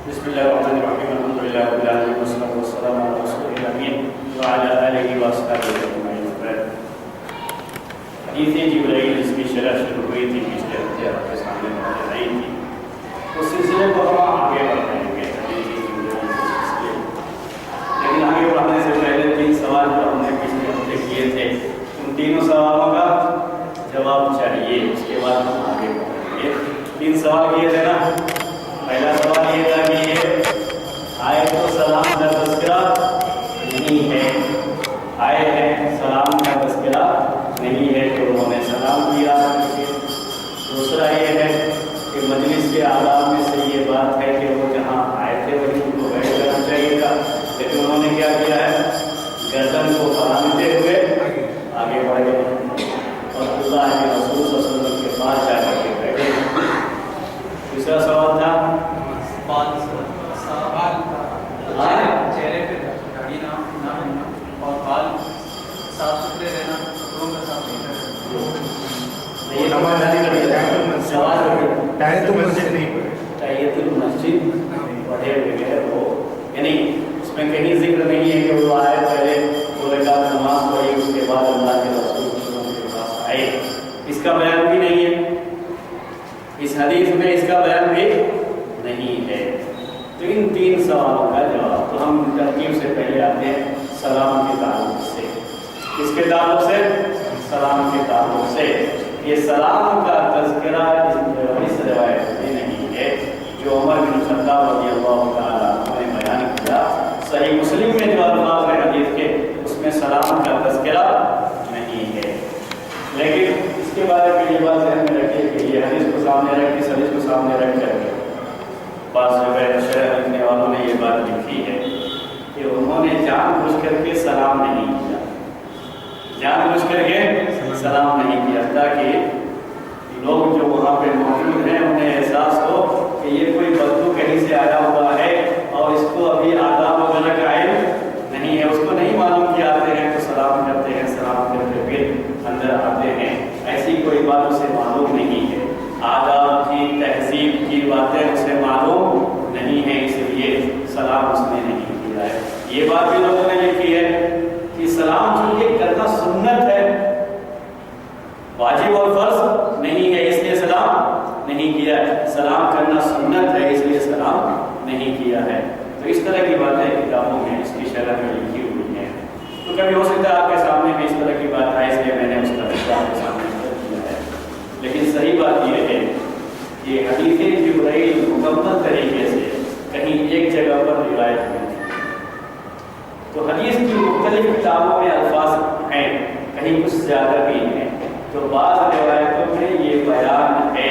بسم الله الرحمن الرحيم الحمد لله رب العالمين والصلاة والسلام على رسول الأمين وعلى آله وأصحابه أجمعين وبعد حدیث جبرائیل اس کی شرح شروع ہوئی تھی پچھلے ہفتے آپ کے سامنے بات آئی تھی اس سلسلے کو ہم آگے بڑھائیں گے حدیث جبرائیل کے سلسلے لیکن آگے بڑھنے سے پہلے 3 سوال جو ہم نے پچھلے ہفتے کیے تھے ان تینوں سوالوں کا جواب چاہیے اس کے بعد ہم آگے بڑھیں گے 3 سوال کیے تھے نا پہلا سوال یہ تھا کہ یہ آئے تو سلام کا تذکرہ نہیں ہے آئے ہیں سلام کا تذکرہ نہیں ہے کہ انہوں نے سلام کیا دوسرا یہ ہے کہ مجلس کے آداب میں سے یہ بات ہے کہ وہ جہاں آئے تھے وہیں ان کو بیٹھ جانا چاہیے تھا لیکن انہوں نے کیا کیا ہے گردن کو پھیلاتے ہوئے آگے بڑھ گئے اور اللہ کے رسول صلی اللہ علیہ وسلم کے پاس جا کر کے بیٹھے دوسرا سوال تھا چہرے پہ داڑھی نہ بننا اور بال صاف ستھرے رہنا کپڑوں کا صاف تحیۃ المسجد پڑھے ہوئے وہ یعنی اس میں کہیں ذکر نہیں ہے کہ وہ آئے پہلے 2 رکعت نماز پڑھی اس کے بعد اللہ کے رسول کے پاس آئے اس کا بیان بھی نہیں ہے اس حدیث میں اس کا بیان بھی نہیں ہے تو ان 3 سوالوں کا جواب تو ہم ترکیب سے پہلے آتے ہیں سلام کے تعلق سے کس کے تعلق سے سلام کے تعلق سے یہ سلام کا تذکرہ اس روایت میں نہیں ہے جو عمر بن خطاب رضی اللہ تعالیٰ عنہ نے بیان کیا صحیح مسلم میں جو الفاظ ہیں حدیث کے اس میں سلام کا تذکرہ نہیں ہے لیکن اس کے بارے میں یہ بات ذہن میں رکھیے کہ یہ حدیث کو سامنے رکھ کے حدیث کو سامنے رکھ کر کے بعض جگہ شرح لکھنے والوں نے یہ بات لکھی ہے کہ انہوں نے جان بوجھ کر کے سلام نہیں کیا جان بوجھ کر کے سلام نہیں کیا تاکہ لوگ جو وہاں پہ موجود ہیں انہیں احساس ہو کہ یہ کوئی بدو کہیں سے آیا ہوا ہے اور اس کو ابھی آداب وغیرہ کا علم نہیں ہے اس کو نہیں معلوم کہ آتے ہیں تو سلام کرتے ہیں سلام کر کے پھر اندر آتے ہیں ایسی کوئی بات اسے معلوم نہیں ہے آداب کی تہذیب کی باتیں اسے معلوم نہیں ہے اس لیے سلام اس نے نہیں کیا ہے یہ بات بھی لوگوں نے لکھی ہے کہ سلام چونکہ کرنا سنت ہے واجب اور فرض نہیں ہے اس لیے سلام نہیں کیا ہے سلام کرنا سنت ہے اس لیے سلام نہیں کیا ہے تو اس طرح کی باتیں کتابوں میں اس کی شرح میں لکھی ہوئی ہیں تو کبھی ہو سکتا ہے آپ کے سامنے بھی اس طرح کی بات آئے اس لیے میں نے اس کا رشتہ آپ کے سامنے کر دیا ہے لیکن صحیح بات یہ ہے کہ حدیث جبرائیل مکمل طریقے سے کہیں ایک جگہ پر روایت ہوئی تو حدیث کی مختلف کتابوں میں الفاظ ہیں کہیں کچھ زیادہ بھی ہیں تو بعض روایتوں میں یہ بیان ہے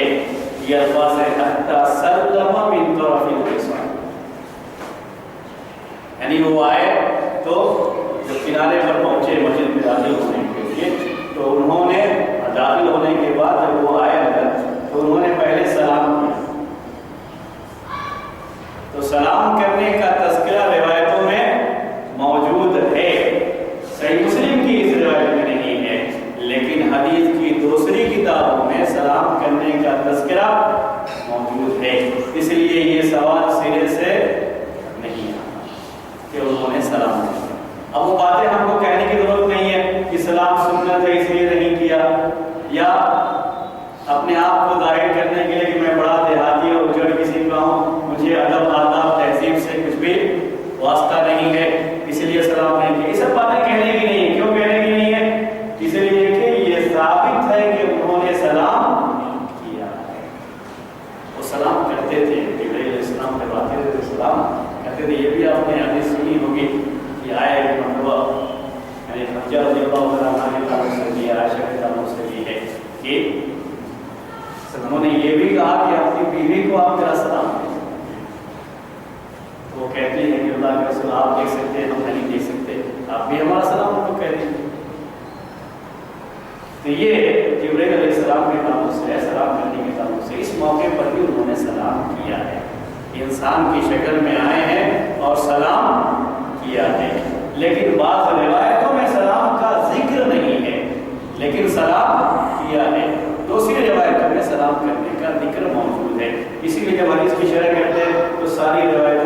یہ الفاظ ہے حتی سلم من طرف الحصان یعنی وہ آئے تو جب کنارے پر پہنچے مسجد میں داخل ہونے کے لیے تو انہوں نے داخل ہونے کے بعد جب وہ آئے اندر تو انہوں نے پہلے سلام کیا تو سلام کرنے کا تذکرہ روایتوں میں موجود ہے صحیح مسلم کی اس روایت میں نہیں ہے لیکن حدیث کی دوسری کتابوں میں سلام کرنے کا تذکرہ موجود ہے اس لیے یہ سوال سرے سے نہیں آتا کہ انہوں نے سلام کیا اب وہ باتیں ہم کو کہنے کی ضرورت نہیں ہے کہ سلام سنت ہے اس لیے نہیں کیا یا اپنے آپ کو ظاہر کرنے کے لیے کہ میں بڑا دیہاتی اور اجڑ کسی کا ہوں مجھے ادب آداب تہذیب سے کچھ بھی واسطہ نہیں ہے اس لیے سلام نہیں کیا یہ سب باتیں کہنے کی نہیں ہے کیوں کہنے کی نہیں ہے اس لیے کہ یہ ثابت ہے کہ انہوں نے سلام کیا ہے وہ سلام کرتے تھے جبرائیل علیہ السلام کرواتے تھے سلام کرتے تھے یہ بھی آپ نے حدیث سنی ہوگی کہ آئے ایک مرتبہ یعنی خدیجہ رضی اللہ عنہا کے تعلق سے بھی عائشہ کے تعلق سے بھی ہے کہ انہوں نے یہ بھی کہا کہ اپنی بیوی کو آپ میرا سلام دیں وہ کہتے ہیں کہ اللہ کے رسول آپ دیکھ سکتے ہیں ہم نہیں دیکھ سکتے آپ بھی ہمارا سلام ان کو کہہ دیجیے تو یہ جبرائیل علیہ السلام کے تعلق سے سلام کرنے کے تعلق سے اس موقع پر بھی انہوں نے سلام کیا ہے انسان کی شکل میں آئے ہیں اور سلام کیا ہے لیکن بعض روایتوں میں سلام کا ذکر نہیں ہے لیکن سلام کیا ہے دوسری روایتوں میں سلام کرنے کا ذکر موجود ہے اسی لیے جب حدیث کی شرح کرتے ہیں تو ساری روایت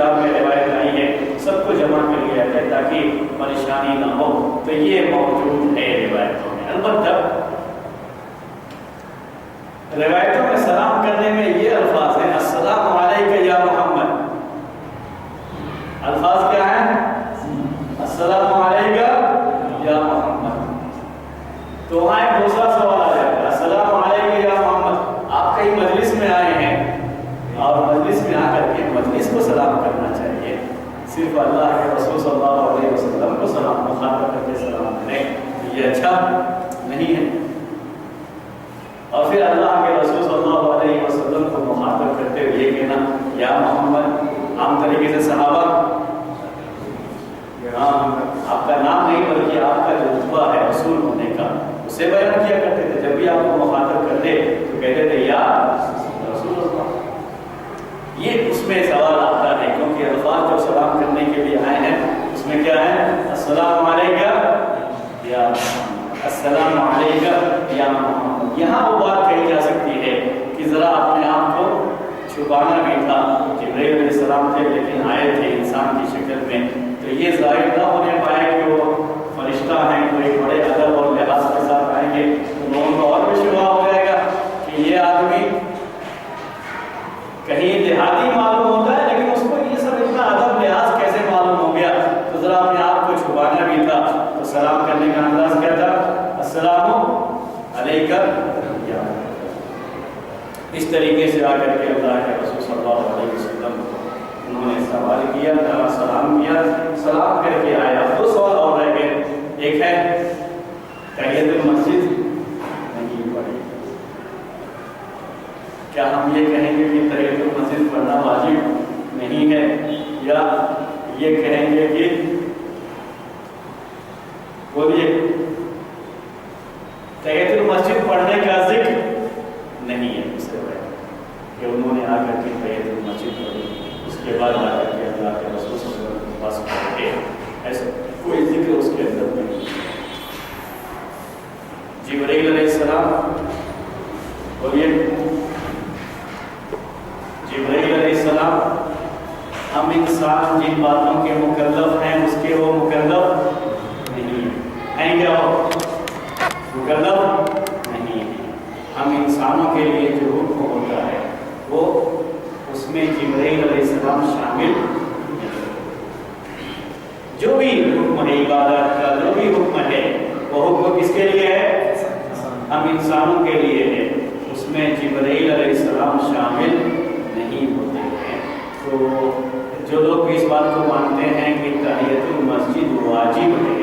کتاب میں روایت آئی ہے سب کو جمع کر لیا جائے تاکہ پریشانی نہ ہو، تو یہ موجود ہے روایتوں میں۔ البتہ روایتوں میں سلام کرنے میں یہ الفاظ ہیں السلام علیک یا محمد، الفاظ کیا ہیں؟ السلام علیک یا محمد۔ تو وہاں ایک دوسرا سوال آ جاتا ہے السلام علیک یا محمد، آپ کئی مجلس میں آئے ہیں اور مجلس میں آ کر کے مجلس کو سلام کرنا چاہیے، صرف اللہ کے رسول صلی اللہ علیہ وسلم کو سلام مخاطب کر کے سلام کریں، یہ اچھا نہیں ہے۔ اور پھر اللہ کے رسول صلی اللہ علیہ وسلم کو مخاطب کرتے ہوئے یہ کہنا یا محمد، عام طریقے سے صحابہ آپ کا نام نہیں بلکہ آپ کا جو رتبہ ہے رسول ہونے کا اسے بیان کیا کرتے تھے، جب بھی آپ کو مخاطب کرتے تو کہتے تھے یا رسول اللہ۔ یہ اس میں سوال آتا ہے کیونکہ الفاظ جو سلام کرنے کے لیے آئے ہیں اس میں کیا ہے السلام علیکم یا محمد، السلام علیکم یا محمد۔ یہاں وہ بات کہی جا سکتی ہے کہ ذرا اپنے آپ کو چھپانا بھی تھا، جبرائیل علیہ السلام تھے لیکن آئے تھے انسان کی شکل میں، تو یہ ظاہر نہ ہونے پائے کہ وہ فرشتہ ہیں، کوئی بڑے ادب اور لحاظ کے ساتھ آئیں گے تو لوگوں کو اور بھی شبہ ہو جائے گا کہ یہ آدمی کہیں دیہاتی معلوم ہوتا ہے لیکن اس کو یہ سب اتنا ادب لحاظ کیسے معلوم ہو گیا، تو ذرا اپنے آپ کو چھپانا بھی تھا، تو سلام کرنے کا انداز کیا تھا السلام علیکم یا، اس طریقے سے آ کر کے اللہ کے رسول صلی اللہ علیہ وسلم انہوں نے سوال کیا، سلام کیا، سلام کر کے آیا۔ دو سوال اور رہ گئے، ایک ہے تحیت المسجد نہیں پڑھی، کیا ہم یہ کہیں گے کہ تحیت المسجد پڑھنا واجب نہیں ہے، یا یہ کہیں گے کہ بولیے تحیت المسجد پڑھنے کا ذکر نہیں ہے، اس سے کہ انہوں نے آ کر کے تحیت المسجد پڑھی اس کے بعد آ کر کے اللہ کے رسول صلی اللہ علیہ وسلم کے پاس پڑھے، ایسا کوئی ذکر اس کے اندر نہیں۔ جبرائیل علیہ السلام بولیے جبرائیل علیہ السلام، ہم انسان جن باتوں کے مکلف ہیں اس کے وہ مکلف نہیں ہیں، کیا وہ مکلف نہیں ہیں۔ ہم انسانوں کے لیے جو حکم ہوتا ہے وہ اس میں جبرائیل علیہ السلام شامل نہیں۔ جو بھی حکم ہے عبادت کا، جو بھی حکم ہے وہ حکم کس کے لیے ہے؟ ہم انسانوں کے لیے ہے، اس میں جبرائیل علیہ السلام شامل نہیں ہوتے ہیں۔ تو جو لوگ اس بات کو مانتے ہیں کہ تحیت المسجد واجب ہے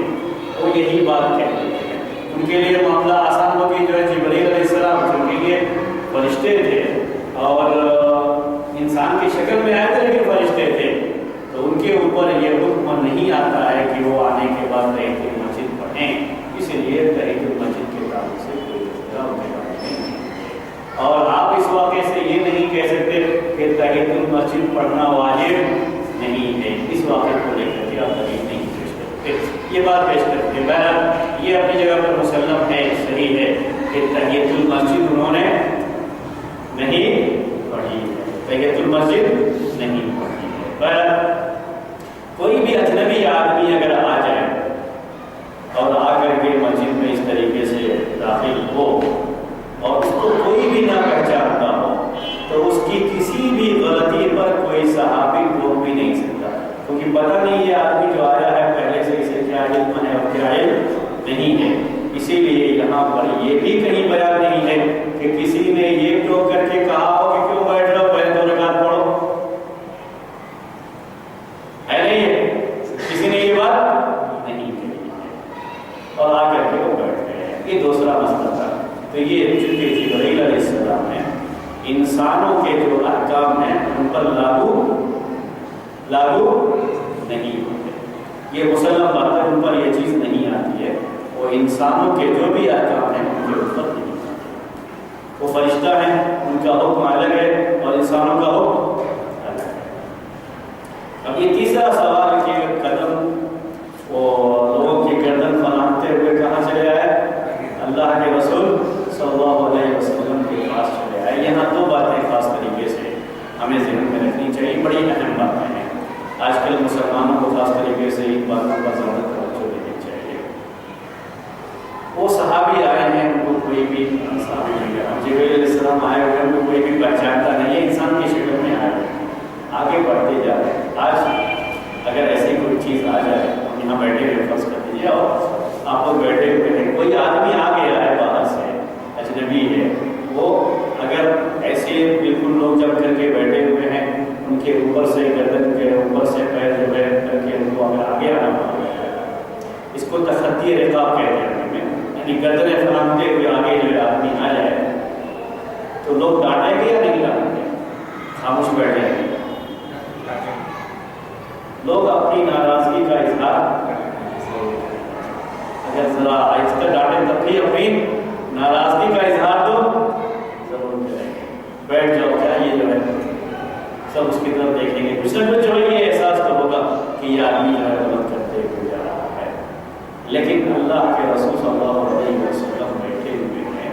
وہ یہی بات کہتے ہیں، ان کے لیے معاملہ آسان ہوگی، جو ہے جبرائیل علیہ السلام کیونکہ یہ فرشتے تھے اور انسان کی شکل میں آئے تھے لیکن فرشتے تھے، تو ان کے اوپر یہ حکم نہیں آتا ہے کہ وہ آنے کے بعد تحیت المسجد پڑھیں، اسی لیے تحیت المسجد کے تعلق سے کوئی نہیں۔ اور آپ اس واقعے سے یہ نہیں کہہ سکتے کہ تحیت المسجد پڑھنا واجب نہیں ہے، اس واقعے کو لے کر کے آپ دلیل نہیں پیش کرتے، یہ بات پیش کرتے۔ بہرحال یہ اپنی جگہ پر مسلم ہے، صحیح ہے کہ تحیت المسجد انہوں نے نہیں پڑھی ہے، تحیت المسجد نہیں پڑھی ہے۔ بہرحال کوئی بھی اجنبی آدمی اگر آ جائے اور آ کر کے مسجد میں اس طریقے سے داخل ہو اور اس کو کوئی بھی نہ پہچانتا ہو تو اس کی کسی بھی غلطی پر کوئی صحابی روک بھی نہیں سکتا، کیونکہ پتہ نہیں یہ آدمی جو آیا ہے پہلے سے اسے کیا علم ہے اور کیا علم نہیں ہے۔ اسی لیے یہاں پر یہ بھی کہیں بیان نہیں ہے کہ کسی نے یہ ٹوک کر کے کہا ہو کہ کیوں بیٹھ رہو، پہلے 2 رکعت پڑھو، ہے نہیں ہے، کسی نے یہ بات نہیں کہی ہے اور آ کر کے وہ بیٹھ گئے ہیں۔ یہ دوسرا مسئلہ تھا۔ تو یہ چونکہ جبرائیل علیہ السلام ہے، انسانوں کے جو احکام ہیں ان پر لاگو نہیں ہوتے، یہ مسلم بات ہے، ان پر یہ چیز نہیں آتی ہے، وہ انسانوں کے جو بھی احکام ہیں ان کے اوپر نہیں آتے۔ وہ فرشتہ ہیں، ان کا حکم الگ ہے اور انسانوں کا حکم الگ ہے۔ اب یہ تیسرا سوال کہ قدم وہ لوگوں کی گردن پھلانگتے ہوئے کہاں چلے آئے؟ اللہ کے رسول صلی اللہ علیہ وسلم کے پاس چلے آئے۔ یہاں 2 باتیں خاص طریقے سے ہمیں ذہن میں رکھنی چاہیے، بڑی اہم باتیں ہیں۔ آج کل مسلمانوں کو خاص طریقے سے ان باتوں کا زیادہ توجہ دینی چاہیے۔ وہ صحابی آئے ہیں، ان کو کوئی بھی صحابی نہیں ہے، جبریل علیہ السلام آئے ہوئے ان کو کوئی بھی پہچانتا نہیں ہے، انسان کی شکل میں آئے ہوئے آگے بڑھتے جا رہے ہیں۔ آج اگر ایسی کوئی چیز آ جائے، ہم یہاں بیٹھے ہوئے فرض کر دیجیے اور آپ لوگ بیٹھے ہوئے ہیں، کوئی آدمی آ گیا ہے باہر سے، اجنبی ہے، وہ اگر ایسے بالکل لوگ جب کر کے بیٹھے ہوئے ہیں، ان کے اوپر سے گردن کے اوپر سے پیر جو ہے کر کے ان کو اگر آگے آنا پڑ جائے، اس کو تخطی رقاب کہتے ہیں، یعنی گردنیں پھیلاتے ہوئے آگے جو آدمی آ جائے تو لوگ ڈانٹیں گے یا نہیں ڈانٹیں گے؟ خاموش بیٹھ جائیں گے؟ لوگ اپنی ناراضگی کا اظہار اگر ذرا آہستہ ڈانٹیں تب بھی اپنی ناراضگی کا اظہار تو ضرور کریں گے۔ بیٹھ جاؤ، کیا یہ جو ہے سب اس کی طرف دیکھیں گے، کچھ نہ کچھ جو ہے یہ احساس تو ہوگا کہ یہ آدمی جو ہے غلط کرتے ہوئے جا رہا ہے، لیکن اللہ کے رسول صلی اللہ علیہ وسلم بیٹھے ہوئے ہیں،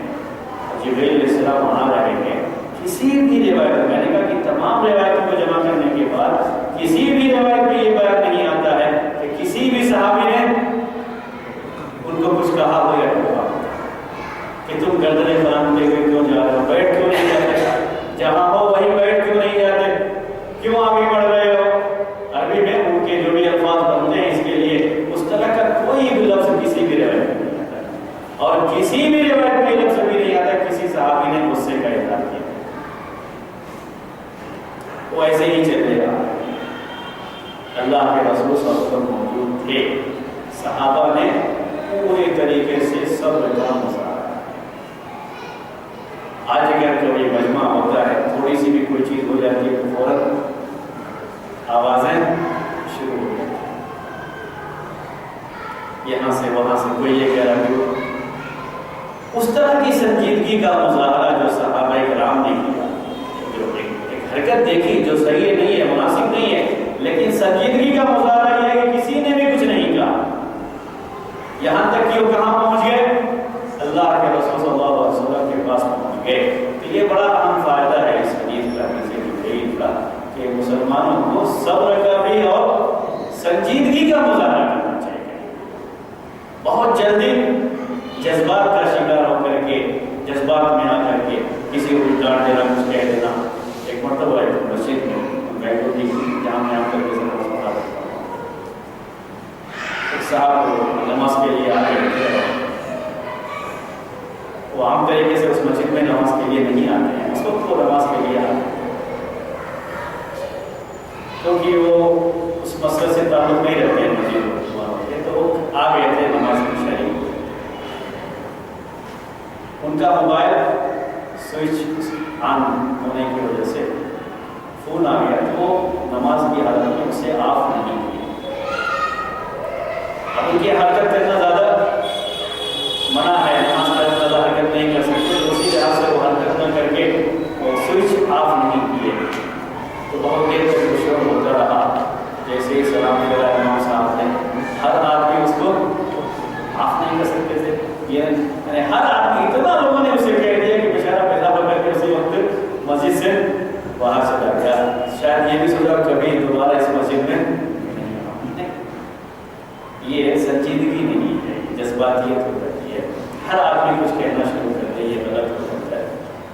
جبریل علیہ السلام آ رہے ہیں۔ کسی بھی روایت، میں نے کہا کہ تمام روایتوں کو جمع کرنے کے بعد کسی بھی روایت میں یہ بیان نہیں آتا ہے کہ کسی بھی صحابی نے ان کو کچھ کہا ہو یا ٹوکا کہ تم گردنیں پھیلاتے ہوئے کیوں جا رہے ہو، بیٹھ کیوں نہیں جاتے، جہاں ہو وہیں بیٹھ کیوں نہیں جاتے، کیوں آگے بڑھ رہے ہو۔ عربی میں ان کے جو بھی الفاظ بنتے ہیں اس کے لیے اس طرح کا کوئی بھی لفظ کسی بھی روایت میں نہیں آتا، اور کسی بھی روایت میں لفظ بھی نہیں آتا کسی صحابی نے غصے کا اظہار کیا، وہ ایسے ہی چلے گا۔ اللہ کے رسول صلی اللہ علیہ وسلم موجود تھے، صحابہ نے پورے طریقے سے صبر کا مظاہرہ۔ آج اگر کبھی مجمع ہوتا ہے، تھوڑی سی بھی کوئی چیز ہو جاتی ہے تو فوراً آوازیں شروع ہو جاتی ہیں، یہاں سے وہاں سے کوئی یہ کہہ رہا ہے۔ اس طرح کی سنجیدگی کا مظاہرہ جو صحابہ کرام نے کیا، جو ایک حرکت دیکھی جو صحیح نہیں ہے، مناسب نہیں ہے، لیکن سنجیدگی کا مظاہرہ یہ ہے کہ کسی نے بھی کچھ نہیں کہا، یہاں تک کہ وہ کہاں پہنچ گئے، اللہ کے رسول صلی اللہ علیہ وسلم کے پاس پہنچ گئے۔ تو یہ بڑا اہم فائدہ ہے اس حدیث کا، کہ مسلمانوں کو صبر کا بھی اور سنجیدگی کا مظاہرہ کرنا چاہیے۔ بہت جلدی جذبات کا شکار ہو کر کے، جذبات میں آ کر کے کسی کو ڈانٹ دینا، کچھ کہہ دینا۔ ایک مرتبہ ایک مسجد میں بیٹھو تھی، جہاں میں آپ کر کے سب بتا دیتا ہوں، ایک صاحب نماز کے لیے آ گئے، وہ عام طریقے سے اس مسجد میں نماز کے لیے نہیں آتے ہیں، اس وقت وہ نماز کے لیے آتے ہیں کیونکہ وہ اس مسئلے سے تعلق نہیں رکھتے ہیں مسجد والوں کے، تو وہ آ گئے تھے نماز میں شریک۔ ان کا موبائل سوئچ آن ہونے کی وجہ سے فون آ گیا، تو وہ نماز کی حالت میں اسے آف نہیں کیا۔ اب ان کی حرکت کرنا زیادہ منع ہے، نماز کا زیادہ حرکت نہیں کر سکتے، تو اسی طرح سے وہ حرکت نہ کر کے وہ سوئچ آف نہیں کیے، تو بہت دیر تک وہ شور ہوتا رہا۔ جیسے ہی سلام پھیرا امام صاحب نے، ہر آدمی اس کو آف نہیں کر سکتے تھے، یعنی ہر آدمی، اتنا لوگوں نے اسے کہہ دیا کہ بیچارہ پیدا کر کے اسی وقت مسجد سے باہر چلا گیا، شاید یہ بھی سوچا کبھی دوبارہ اس مسجد میں نہیں۔ یہ سنجیدگی نہیں ہے، جذباتیت ہو جاتی ہے، ہر آدمی کچھ کہنا شروع کر دے، یہ غلط ہو جاتا ہے۔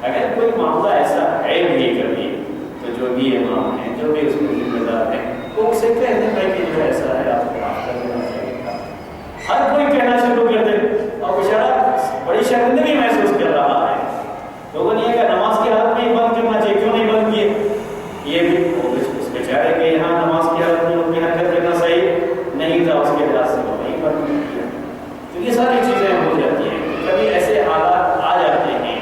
اگر کوئی معاملہ ایسا ہے بھی کبھی، تو جو بھی امام ہیں، جو بھی اس میں ذمہ دار ہیں، وہ اسے کہہ دیں بھائی کہ جو ایسا ہے آپ کو معاف کر دینا چاہیے تھا۔ ہر کوئی کہنا شروع کر دے اور بیچارہ بڑی شرمندگی محسوس کر رہا ہے، لوگوں نے یہ کہا نماز کی حالت میں ہی بند کرنا چاہیے، کیوں نہیں بند کیے؟ یہ بھی اس بیچارے کے یہاں نماز کی حالت میں ان کی حرکت کرنا صحیح نہیں تھا، اس کے لحاظ سے وہ نہیں بند کیا۔ تو یہ ساری چیزیں ہو جاتی ہیں، کبھی ایسے حالات آ جاتے ہیں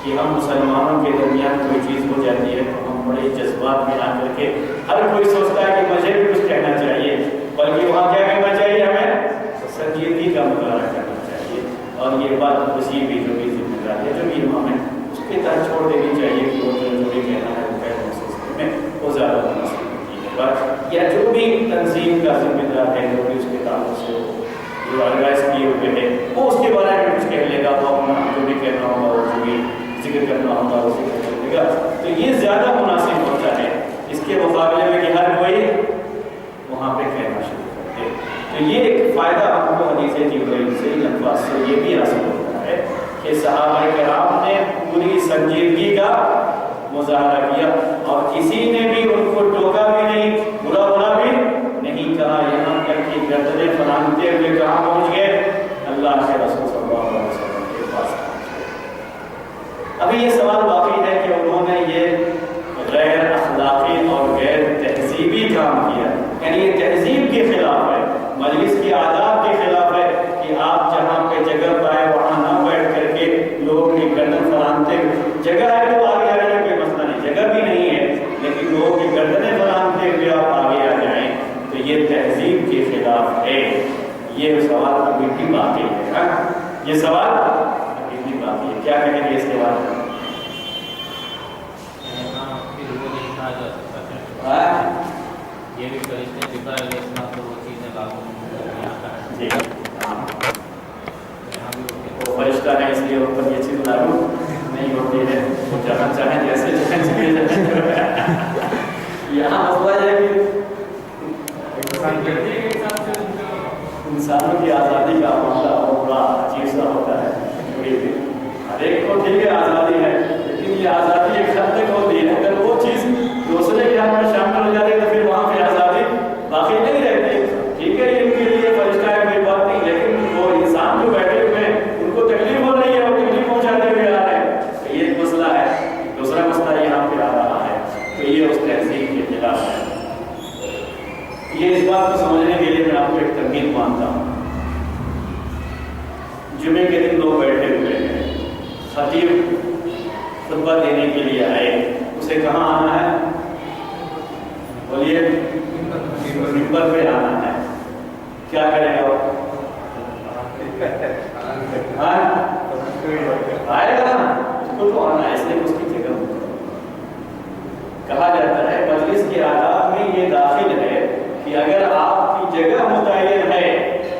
کہ ہم مسلمانوں کے درمیان کوئی چیز ہو جاتی ہے تو ہم بڑے جذبات میں آ کر کے ہر کوئی سوچتا ہے کہ مجھے بھی کچھ کہنا چاہیے، بلکہ وہاں کیا کرنا چاہیے، ہمیں سنجیدگی کا مظاہرہ کرنا چاہیے، اور یہ بات کسی بھی جو بھی ذمہ دار ہے، جو بھی امام ہے، اس کے تحت چھوڑ دینی چاہیے کہ وہ جو بھی کہنا ہے وہ کہہ محسوس میں وہ زیادہ مناسب ہوتی ہے بات، یا جو بھی تنظیم کا ذمہ دار ہے، جو بھی اس کے تعلق سے جو آرگنائز کیے ہوئے ہیں، وہ اس کے بارے میں کچھ کہہ لے گا، وہ اپنا جو بھی کہنا ہوگا، وہ جو بھی ذکر کرنا ہوگا وہ ذکر کر لے گا، تو یہ زیادہ مناسب ہوتا ہے۔ اس کے مقابلے میں کہ ہر کوئی فرشتے جبرائیل سے ان الفاظ سے یہ بھی حاصل ہوتا ہے کہ صحابہ کرام نے پوری سنجیدگی کا مظاہرہ کیا اور کسی نے بھی ان کو ٹوکا بھی نہیں، برا بھلا بھی نہیں کہا، یہاں تک کہ گردنیں پھلانگتے ہوئے کہاں پہنچ گئے؟ اللہ کے رسول صلی اللہ علیہ وسلم کے پاس پہنچ گئے۔ ابھی یہ سوال باقی ہے کہ انہوں نے یہ غیر اخلاقی اور غیر تہذیبی کام کیا، یعنی یہ تہذیب کے خلاف ہے، مجلس کی آداب کے خلاف ہے کہ آپ جہاں پہ جگہ پائے وہاں نہ بیٹھ کر کے لوگوں کی گردن پھلانتے، جگہ ہے تو آگے آنے کا کوئی مسئلہ نہیں، جگہ بھی نہیں ہے لیکن لوگوں کی گردنیں پھلانتے ہوئے آپ آگے آ جائیں تو یہ تہذیب کے خلاف ہے۔ یہ سوال ابھی بھی باقی ہے، یہ سوال ابھی بھی باقی ہے، کیا کہیں گے اس کے بارے میں؟ یہ بھی فرشتے جبرائیل علیہ السلام کو وہ چیزیں لاگو جی وہ فرشتہ ہے اس لیے اوپر یہ چیز لاگو نہیں ہوتی ہے، وہ جہاں چاہیں جیسے یہاں مسئلہ ہے کہ انسانوں کی آزادی کا معاملہ بڑا عجیب سا ہوتا ہے، ہر ایک کو ٹھیک ہے آزادی ہے لیکن یہ آزادی ایک حد تک ہوتی ہے، اگر وہ چیز دوسرے کے ہاتھ میں شامل ہو جاتی ہے تو پھر وہاں پہ آزادی باقی نہیں رہتی۔ ٹھیک ہے ان کے لیے فرشتہ ہے کوئی بات نہیں، لیکن وہ انسان جو بیٹھے ہوئے ہیں ان کو تکلیف ہو رہی ہے، وہ تکلیف پہنچاتے ہوئے آ رہے ہیں، تو یہ مسئلہ ہے۔ دوسرا مسئلہ یہاں پہ آ رہا ہے تو یہ اس تہذیب کے خلاف ہے۔ یہ اس بات کو سمجھنے کے لیے میں آپ کو ایک تنقید مانتا ہوں۔ جمعے کے دن لوگ بیٹھے ہوئے ہیں، خطیب خطبہ دینے کے لیے آئے، اسے کہاں آنا ہے؟ بولیے ممبر پہ آنا ہے، کیا کرے گا؟ آئے گا نا، اس کو تو آنا ہے، اس لیے اس کی جگہ کہا جاتا ہے مجلس کے آداب میں یہ داخل ہے کہ اگر آپ کی جگہ متعین ہے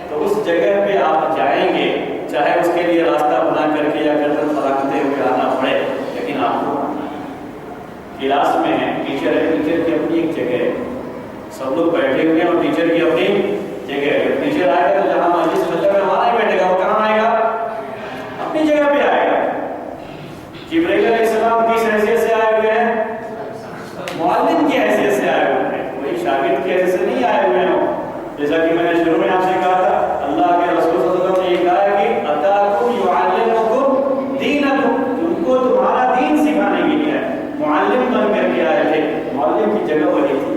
تو اس جگہ پہ آپ جائیں گے، چاہے اس کے لیے راستہ بنا کر کے یا گردن پھلانگتے ہوئے آنا پڑے، لیکن آپ کو آنا ہے۔ کلاس میں ہے، ٹیچر ہے، ٹیچر کی اپنی ایک جگہ ہے، سب لوگ بیٹھے ہوئے ہیں اور ٹیچر کی اپنی جگہ ہے۔ ٹیچر آئے گا تو جہاں مجلس چل رہا ہے وہاں نہیں بیٹھے گا، وہ کہاں آئے گا؟ اپنی جگہ پہ آئے گا۔ جبرائیل علیہ السلام کس حیثیت سے آئے ہوئے ہیں؟ معلم کی حیثیت سے آئے ہوئے ہیں، کوئی شاگرد کی حیثیت سے نہیں آئے ہوئے ہیں۔ جیسا کہ میں نے شروع میں آپ سے کہا تھا، اللہ کے رسول صلی اللہ علیہ وسلم نے یہ کہا ہے کہ اتاکم یعلمکم دینکم، ان کو تمہارا دین سکھانے کے لیے معلم بن کر کے آئے تھے۔ معلم کی جگہ وہی تھی،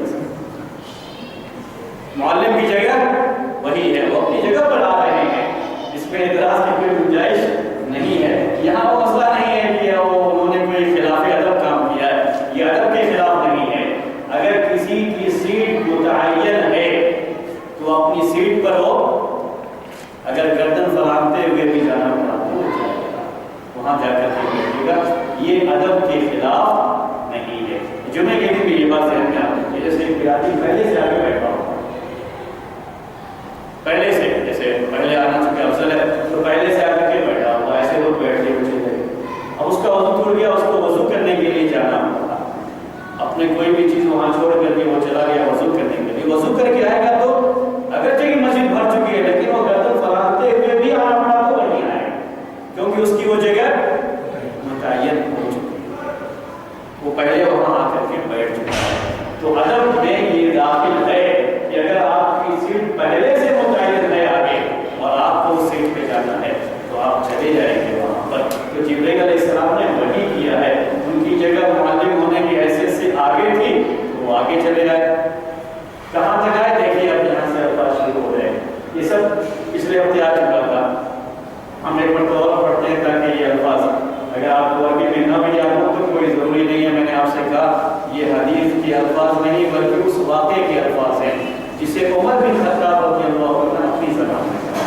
معلم کی جگہ وہی ہے، وہ اپنی جگہ پر آ رہے ہیں، اس میں اعتراض کی کوئی گنجائش نہیں ہے۔ یہاں وہ مسئلہ نہیں ہے کہ انہوں نے کوئی خلاف ادب کام کیا ہے، یہ ادب کے خلاف نہیں ہے۔ اگر کسی کی سیٹ متعین ہے تو اپنی سیٹ پر ہو، اگر گردن پھلانگتے ہوئے بھی جانا پڑا تو جائے گا، وہاں جا کر کے بیٹھے گا، یہ ادب کے خلاف نہیں ہے۔ جمعے کے دن بھی یہ بات ذہن میں آتی ہے، جیسے ایک آدمی پہلے سے آگے بیٹھا ہو، پہلے سے، جیسے پہلے آنا چونکہ افضل ہے تو پہلے سے آگے کے بیٹھا ہوا، ایسے لوگ بیٹھے ہوئے چلے گئے، اب اس کا وضو ٹوٹ گیا، اس کو وضو کرنے کے لیے جانا پڑا، اپنے کوئی بھی چیز وہاں چھوڑ کر کے وہ چلا گیا وضو کرنے کے لیے، وضو کر کے آئے گا تو اگرچہ کہ مسجد بھر چکی ہے لیکن وہ گردن پھلانگتے ہوئے بھی آنا پڑا تو نہیں آئے گا، کیونکہ اس کی وہ جگہ متعین ہو چکی ہے، وہ پہلے وہاں آ کر کے بیٹھ چکا ہے۔ تو ادب میں یہ داخل ہے کہ اگر آپ کی سیٹ پہلے سے متعین ہے آگے اور آپ کو اس سیٹ پہ جانا ہے تو آپ چلے جائیں گے وہاں پر۔ تو جبرائیل علیہ السلام نے وہی کیا ہے، ان کی جگہ معلم ہونے کی حیثیت سے آگے تھی تو وہ آگے چلے آئے۔ کہاں تک آئے دیکھیے، اب یہاں سے الفاظ شروع ہو رہے ہیں، یہ سب پچھلے ہفتے آ چکا تھا، ہم ایک مرتبہ اور پڑھتے ہیں تاکہ یہ الفاظ اگر آپ کو عربی میں نہ بھی یاد ہو تو کوئی ضروری نہیں ہے۔ میں نے آپ سے کہا یہ حدیث کے الفاظ نہیں بلکہ اس واقعے کے الفاظ ہیں جسے عمر بن خطاب رضی اللہ عنہ اپنی زبان میں کہا۔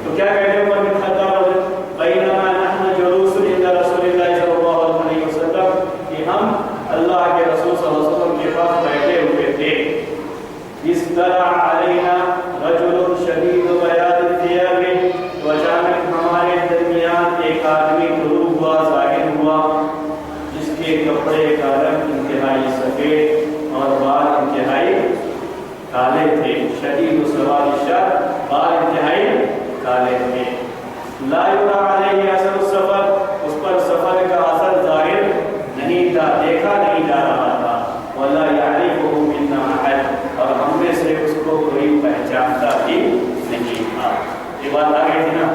تو کیا کہتے ہیں عمر بن خطاب بینما نحن جلوس عند رسول اللہ صلی اللہ علیہ وسلم، کہ ہم اللہ کے رسول صلی اللہ علیہ وسلم کے پاس بیٹھے ہوئے تھے، اصطلع علینا رجل شدید بیاض الثياب، تو اچانک ہمارے درمیان ایک آدمی غروب ہوا، ظاہر ہوا، جس کے کپڑے کا رنگ انتہائی سفید اور بال انتہائی کالے تھے، شدید سواد الشعر، بال انتہائی کالے تھے. لا یرا علیہ اثر السفر، اس پر سفر کا اثر ظاہر نہیں تھا، دیکھا نہیں جا رہا تھا. ولا یعرفہ منا احد، اور ہم میں سے اس کو کوئی پہچانتا بھی نہیں تھا. یہ بات آگے تھی نا،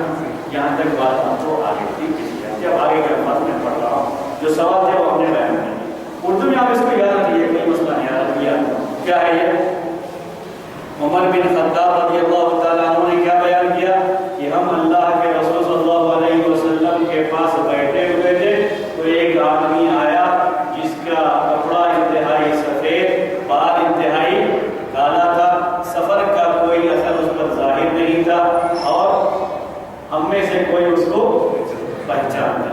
یہاں تک بات آپ کو آگے تھی. جب آگے کے الفاظ میں پڑھ رہا ہوں، جو سوال تھے وہ ہم نے بیان کیا. اردو میں آپ اس کو یاد رکھیے، کوئی مسئلہ نہیں یاد کیا. کیا ہے یہ؟ عمر بن خطاب رضی اللہ تعالیٰ عنہ نے کیا بیان کیا کہ ہم اللہ کے رسول صلی اللہ علیہ وسلم کے پاس بیٹھے ہوئے تھے تو ایک آدمی آیا جس کا کپڑا انتہائی سفید، بال انتہائی کالا تھا، سفر کا کوئی اثر اس پر ظاہر نہیں تھا اور ہم میں سے کوئی اس کو پہچانتا.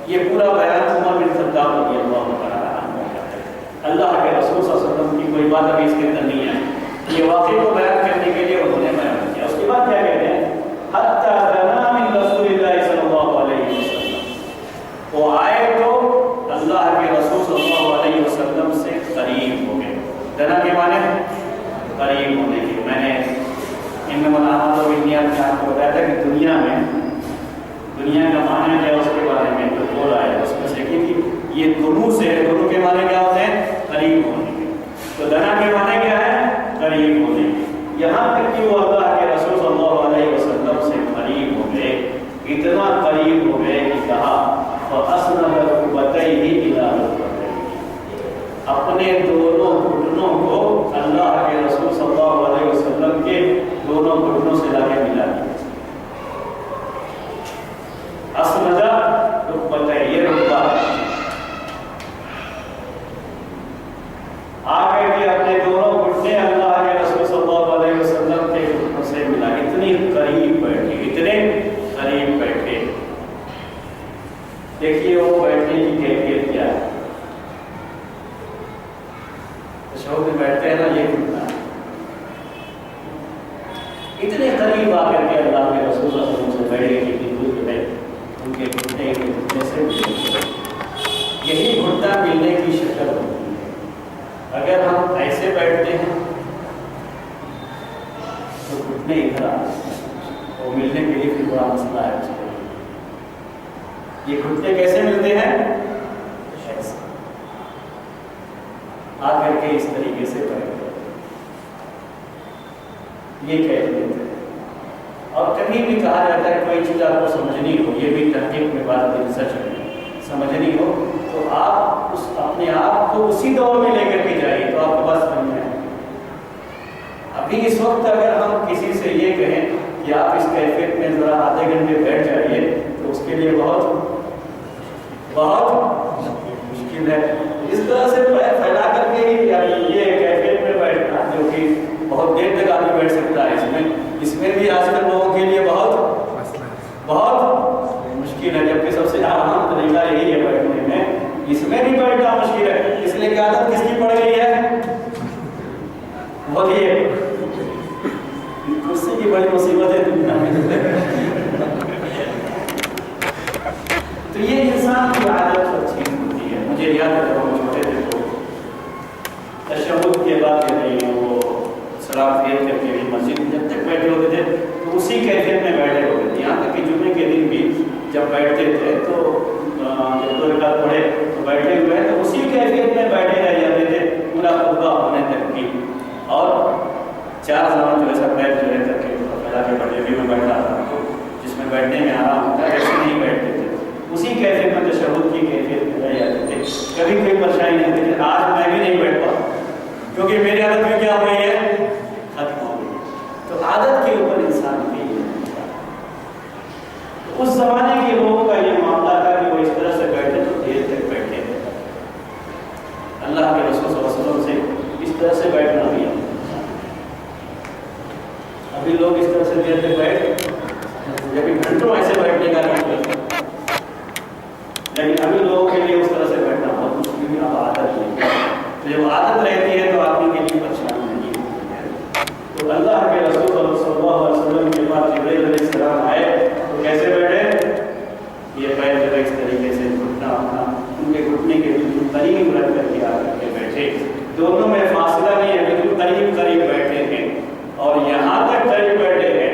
یہ پورا بیان عمر بن خطاب رضی اللہ تعالیٰ عنہ کا ہے. اللہ کے رسول صلی اللہ علیہ وسلم کی کوئی بات ابھی اس کے اندر نہیں ہے. یہ واقعے کو بیان کرنے کے لیے انہوں نے بیان کیا. اس کے بعد کیا کہتے ہیں؟ حتی دنا من رسول اللہ صلی اللہ علیہ وسلم، وہ آئے تو اللہ کے رسول صلی اللہ علیہ وسلم سے قریب ہو گئے. دنا کے معنی قریب ہونے کے. میں نے انما الاعمال بالنیات میں آپ کو بتایا تھا کہ دنیا کا معنی کیا اس کے بارے میں جو بولا ہے اس میں سے کہ یہ دونوں سے، دونوں کے معنی کیا ہوتے ہیں؟ قریب ہونے کے. تو دنا کے معنی کیا ہے؟ قریب ہونے کے. یہاں تک کہ وہ اللہ کے رسول صلی اللہ علیہ وسلم سے قریب ہو گئے، اتنا قریب ہو گئے کہ کہا فَأَسْنَدَ رُكْبَتَيْهِ إِلَىٰ رُكْبَتَيْهِ، اپنے دونوں گھٹنوں کو اللہ کے رسول صلی اللہ علیہ وسلم کے دونوں گھٹنوں سے لا کے ملا دیا. اسند رکبتیہ، یہ رکبہ آگے بھی اپنے دونوں گھٹنے اللہ کے رسول صلی اللہ علیہ وسلم کے گھٹنوں سے ملا. اتنی قریب بیٹھے، اتنے قریب بیٹھے. دیکھیے وہ بیٹھنے کی کیفیت کیا ہے. تشہد میں بیٹھتے ہیں نا، یہ گھٹنا اتنے قریب آ کر کے اللہ کے رسول صلی اللہ علیہ وسلم سے بیٹھے کہ دور پہ ان کے گھٹنے کے گھٹنے سے ملے. یہی گھٹنا ملنے کی شکل ہوتی ہے. اگر ہم ایسے بیٹھتے ہیں تو گھٹنے ادھر آ وہ ملنے کے لیے پھر بڑا مسئلہ ہے. اس کو یہ گھٹنے کیسے ملتے ہیں؟ ایسے آ کر کے اس طریقے سے بیٹھتے. یہ کیفیت ہے. اور کبھی بھی کہا جاتا ہے کوئی چیز آپ کو سمجھنی ہو، یہ بھی تحقیق میں بات سچ ہے، سمجھنی ہو تو آپ اس اپنے آپ کو اسی دور میں لے کر کے جائیے تو آپ کو بات سمجھ میں آئے. ابھی اس وقت اگر ہم کسی سے یہ کہیں کہ آپ اس کیفیت میں ذرا آدھے گھنٹے بیٹھ جائیے تو اس کے لیے بہت مشکل ہے. اس طرح سے پیر پھیلا کر کے ہی یہ کیفیت میں بیٹھنا جو کہ بہت دیر تک آدمی بیٹھ سکتا ہے، اس میں بھی آج کل لوگوں کے لیے بہت مشکل ہے. جبکہ سب سے آسان طریقہ یہی ہے بیٹھنے میں، اس میں بھی بیٹھنا مشکل ہے. اس لیے کہ عادت کس کی پڑ گئی ہے؟ بہت ہی کرسی کی بڑی مصیبت ہے دنیا میں. تو یہ انسان کی عادت اچھی ہوتی ہے. مجھے یاد ہے جب ہم چھوٹے تھے تو تشہد کے بعد وہ سلام پھیر کر کے بھی مسجد میں جب تک بیٹھے ہوتے تھے تو اسی کیفیت میں بیٹھے ہوتے تھے. یہاں تک کہ جمعے کے دن بھی جب بیٹھتے تھے تو جب 2 رکعت پڑھے تو بیٹھے ہوئے ہیں تو اسی کیفیت میں بیٹھے رہ جاتے تھے پورا خطبہ ہونے تک بھی. اور 4 زمان جو ایسا پیر جو ہے کر کے پھیلا کے بیٹھے بھی میں بیٹھا تھا تو جس میں بیٹھنے میں آرام ہوتا ہے ایسے نہیں بیٹھتے تھے. اسی کیفیت میں تشہد کی کیفیت میں رہ جاتے تھے. کبھی کوئی پریشانی نہیں ہوتی تھی. آج میں بھی نہیں بیٹھ پاتا کیونکہ میری عادت میں کیا ہو گئی ہے؟ ختم ہو گئی. تو عادت کے اوپر انسان کی اس زمانے کے لوگوں کا یہ معاملہ تھا کہ وہ اس طرح سے بیٹھے تو دیر تک بیٹھے. اللہ کے رسول صلی اللہ علیہ وسلم سے اس طرح سے بیٹھنا بھی ہے. ابھی لوگ اس طرح سے دیر تک بیٹھ جب گھنٹوں ایسے بیٹھنے کا نہیں کرتے، لیکن ابھی لوگوں کے لیے اس طرح سے بیٹھنا بہت مشکل ہے. اب عادت نہیں، جب عادت رہتی ہے تو آدمی کے لیے پریشانی نہیں ہوتی ہے. تو اللہ کے رسول صلی اللہ علیہ وسلم کے بعد جبرائیل علیہ السلام آئے تو کیسے بیٹھے؟ یہ پیر جو ہے اس طریقے سے گھٹنا اپنا ان کے گھٹنے کے بالکل قریب رکھ کر کے آ کر کے بیٹھے. دونوں میں فاصلہ نہیں ہے، بالکل قریب بیٹھے ہیں. اور یہاں تک قریب بیٹھے ہیں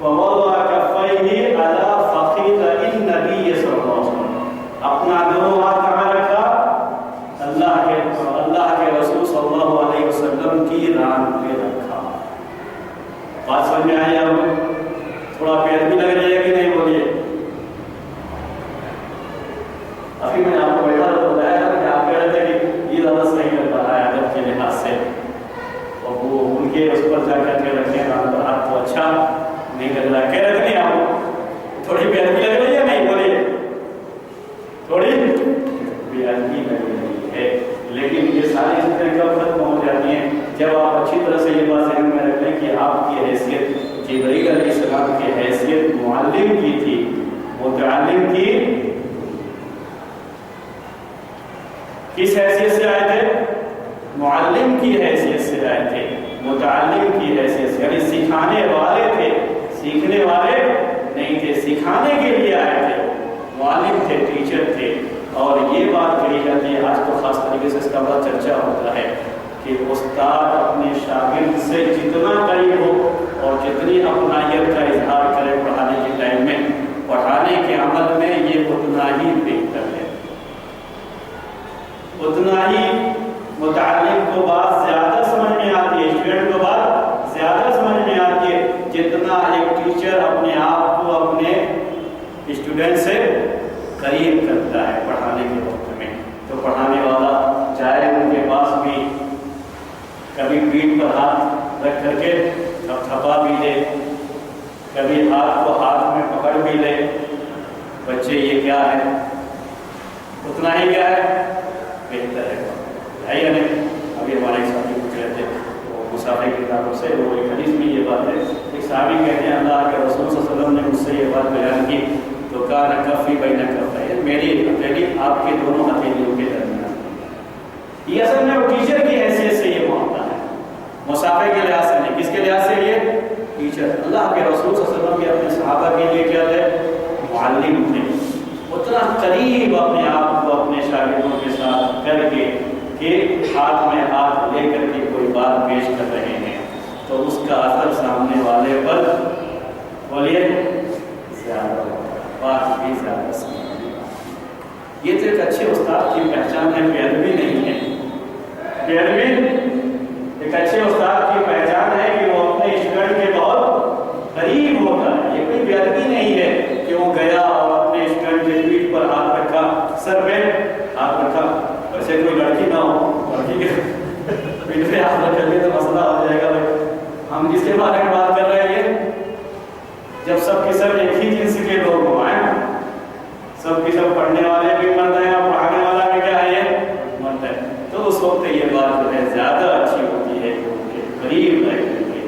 ووضع کفیہ علی فخذ النبی صلی اللہ علیہ وسلم، اپنا دونوں ہاتھ کہاں رکھا؟ اللہ کے رسول صلی اللہ علیہ وسلم کی ران پہ رکھا. بات سمجھ میں آئی آپ کو؟ تھوڑا پیر بھی لگ رہی ہے کہ نہیں؟ بولیے. ابھی میں نے آپ کو بیٹھا تو بتایا تھا کہ آپ کہہ رہے تھے کہ یہ زیادہ صحیح لگ رہا ہے ادب کے لحاظ سے، اور وہ ان کے اس پر جا کر کے رکھے ران پر ہاتھ تو اچھا نہیں لگ رہا ہے. کہہ رہے تھے نہیں آپ تھوڑی پیر بھی لگ رہی ہے؟ نہیں بولیے. تھوڑی پیر بھی لگ رہی ہے، لیکن یہ ساری چیزیں کب ختم ہو جاتی ہیں؟ جب آپ اچھی طرح سے یہ بات ذہن میں رکھ لیں کہ آپ کی حیثیت جبرائیل علیہ السلام کی حیثیت معلم کی تھی، متعلم کی کس حیثیت سے آئے تھے؟ معلم کی حیثیت سے آئے تھے، متعلم کی حیثیت سے، یعنی سکھانے والے تھے، سیکھنے والے نہیں تھے، سکھانے کے لیے آئے تھے، معلم تھے، ٹیچر تھے. اور یہ بات کہی جاتی ہے، آج تو خاص طریقے سے اس کا بڑا چرچا ہوتا ہے کہ استاد اپنے شاگرد سے جتنا قریب ہو اور جتنی اپنائیت کا اظہار کرے پڑھانے کے ٹائم میں، پڑھانے کے عمل میں یہ اتنا ہی بہتر ہے. اتنا ہی متعلم کو بات زیادہ سمجھ میں آتی ہے، اسٹوڈنٹ کو بات زیادہ سمجھ میں آتی ہے، جتنا ایک ٹیچر اپنے آپ کو اپنے اسٹوڈنٹ سے قریب کرتا ہے پڑھانے کے وقت میں. تو پڑھانے والا چاہے ان کے پاس بھی کبھی پیٹھ پر ہاتھ رکھ کر کے تھپا بھی لے، کبھی ہاتھ کو ہاتھ میں پکڑ بھی لے، بچے یہ کیا ہے، اتنا ہی کیا ہے بہتر ہے یا نہیں؟ ابھی ہمارے ایک ساتھی پوچھ رہے تھے وہ مسافر کی کتابوں سے، وہ ایک حدیث میں یہ بات ہے، ایک صحابی کہتے ہیں اللہ کے رسول صلی اللہ علیہ وسلم نے مجھ سے یہ بات بیان کی تو کہا کفی بین کفی، میری ہتھیلی آپ کے دونوں ہتھیلیوں کے درمیان. یہ اصل میں وہ ٹیچر کی حیثیت سے یہ معاملہ ہے، مسافر کے لحاظ سے نہیں. کس کے لحاظ سے؟ یہ ٹیچر. اللہ کے رسول صلی اللہ علیہ وسلم کے اپنے صحابہ کے لیے کیا تھے؟ معلم تھے. اتنا قریب اپنے آپ کو اپنے شاگردوں کے ساتھ کر کے کہ ہاتھ میں ہاتھ لے کر کے کوئی بات پیش کر رہے ہیں تو اس کا اثر سامنے والے پر بولیے زیادہ بات بھی زیادہ سمجھنے. یہ تو ایک اچھے استاد کی پہچان ہے، بیروی نہیں ہے. بیروی ایک اچھے استاد کی پہچان ہے کہ وہ اپنے اسٹوڈنٹ کے بہت قریب ہوتا ہے. یہ کوئی بیروی نہیں ہے کہ وہ گیا اور اپنے اسٹوڈنٹ کے پیٹھ پر ہاتھ رکھا، سر پہ ہاتھ رکھا. ویسے کوئی لڑکی نہ ہو، لڑکی کے پیٹھ پہ ہاتھ رکھ لے تو مسئلہ ہو جائے گا. ہم جس کے بارے میں بات کر رہے ہیں جب سب کے سب ایک ہی جنس کے لوگ ہوں، سب کے سب پڑھنے والے بھی مرد ہیں اور پڑھانے والا بھی کیا ہے، یہ مرد ہے. تو اس وقت یہ بات جو ہے زیادہ اچھی ہوتی ہے کہ ان کے قریب رہ کر کے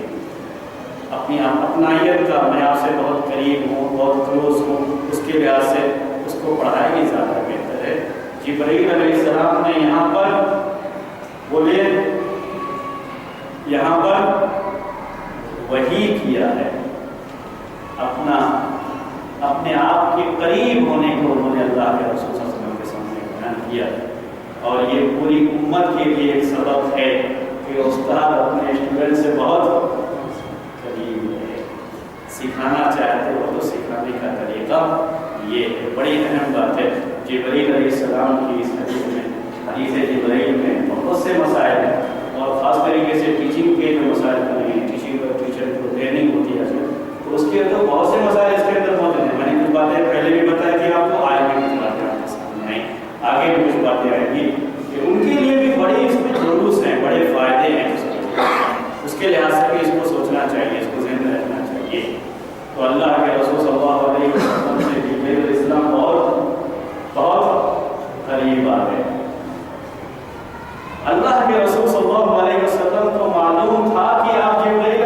اپنی اپنائیت کا، میں آپ سے بہت قریب ہوں، بہت کلوز ہوں، اس کے لحاظ سے اس کو پڑھائی زیادہ بہتر ہے. جبرائیل علیہ السلام نے یہاں پر بولیے یہاں پر وحی کیا ہے، اپنے آپ کے قریب ہونے کو انہوں نے اللہ کے رسول صلی اللہ علیہ وسلم کے سامنے بیان کیا. اور یہ پوری امت کے لیے ایک سبق ہے کہ استاد اپنے اسٹوڈنٹ سے بہت قریب ہے. سکھانا چاہتے ہو تو سکھانے کا طریقہ یہ ہے. بڑی اہم بات ہے. جبرائیل علیہ السلام کی اس حدیث میں، حدیث جبرائیل میں بہت سے مسائل ہیں اور خاص طریقے سے ٹیچنگ کے جو مسائل بنے ہیں، ٹیچنگ اور ٹیچر کو ٹریننگ ہوتی ہے تو اس کے اندر بہت سے مسائل اس کے اندر موجود ہیں. میں نے کچھ باتیں پہلے بھی بتائی تھی آپ کو، آج بھی کچھ باتیں آپ کے سامنے آئیں، آگے بھی کچھ باتیں آئیں گی کہ ان کے لیے بھی بڑی اس میں دروس ہیں، بڑے فائدے ہیں. اس کے لحاظ سے بھی اس کو سوچنا چاہیے، اس کو ذہن میں رکھنا چاہیے. تو اللہ کے رسول صلی اللہ علیہ وسلم سے جبرائیل علیہ السلام بہت قریب آ گئے. اللہ کے رسول صلی اللہ علیہ وسلم کو معلوم تھا کہ آپ جبرائیل